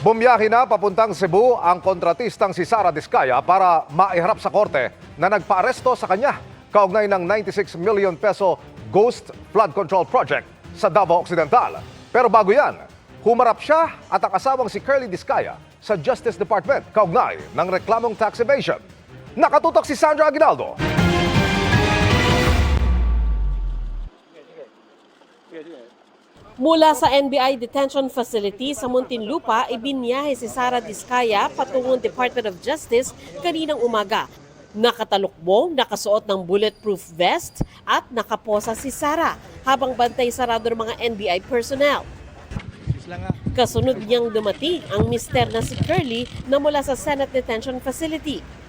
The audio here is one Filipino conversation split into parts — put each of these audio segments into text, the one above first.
Bumiyahe na papuntang Cebu ang kontratistang si Sara Diskaya para maiharap sa korte na nagpaaresto sa kanya kaugnay ng 96 million peso Ghost Flood Control Project sa Davao Occidental. Pero bago yan, humarap siya at ang asawang si Curly Diskaya sa Justice Department kaugnay ng reklamong tax evasion. Nakatutok si Sandra Aguinaldo. Mula sa NBI Detention Facility sa Muntinlupa, ibinyahe si Sara Diskaya patungong Department of Justice kaninang umaga. Nakatalukbong, nakasuot ng bulletproof vest at nakaposa si Sara habang bantay sarado ng mga NBI personnel. Kasunod niyang dumating ang mister na si Curly na mula sa Senate Detention Facility.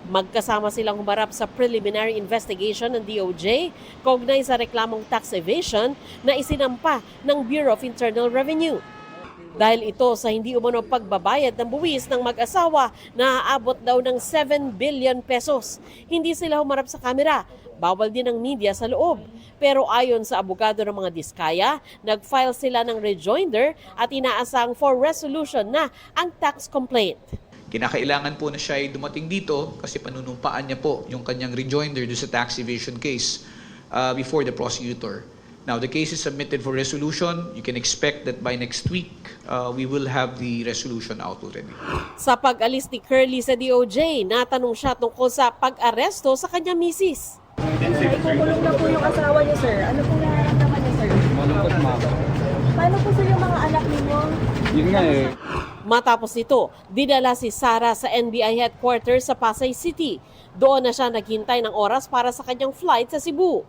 Magkasama silang humarap sa preliminary investigation ng DOJ kaugnay sa reklamong tax evasion na isinampa ng Bureau of Internal Revenue. Dahil ito sa hindi umano pagbabayad ng buwis ng mag-asawa na aabot daw ng 7 billion pesos. Hindi sila humarap sa kamera. Bawal din ang media sa loob. Pero ayon sa abogado ng mga Diskaya, nag-file sila ng rejoinder at inaasang for resolution na ang tax complaint. Kinakailangan po na siya ay dumating dito kasi panunumpaan niya po yung kanyang rejoinder do sa tax evasion case before the prosecutor. Now, the case is submitted for resolution. You can expect that by next week, we will have the resolution out already. Sa pag-alis ni Curly sa DOJ, natanong siya tungkol sa pag-aresto sa kanyang misis. Ikukulong na po yung asawa niyo, sir. Ano pong nararamdaman niyo, sir? Malungkot, ma'am. Paano po sir yung mga anak ninyo? Yun nga eh. Matapos nito, dinala si Sara sa NBI headquarters sa Pasay City. Doon na siya naghintay ng oras para sa kanyang flight sa Cebu.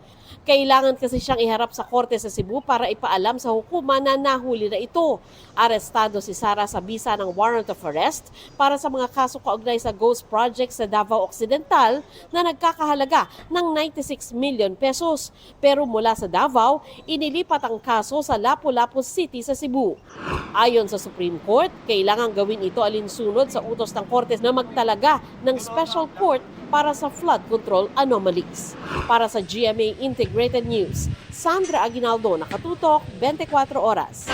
Kailangan kasi siyang iharap sa korte sa Cebu para ipaalam sa hukuma na nahuli na ito. Arestado si Sara sa bisa ng warrant of arrest para sa mga kaso kaugnay sa Ghost Project sa Davao Occidental na nagkakahalaga ng 96 million pesos. Pero mula sa Davao, inilipat ang kaso sa Lapu-Lapu City sa Cebu. Ayon sa Supreme Court, kailangan gawin ito alinsunod sa utos ng korte na magtalaga ng special court para sa flood control anomalies. Para sa GMA Integrated News, Sandra Aguinaldo, Nakatutok, 24 Oras.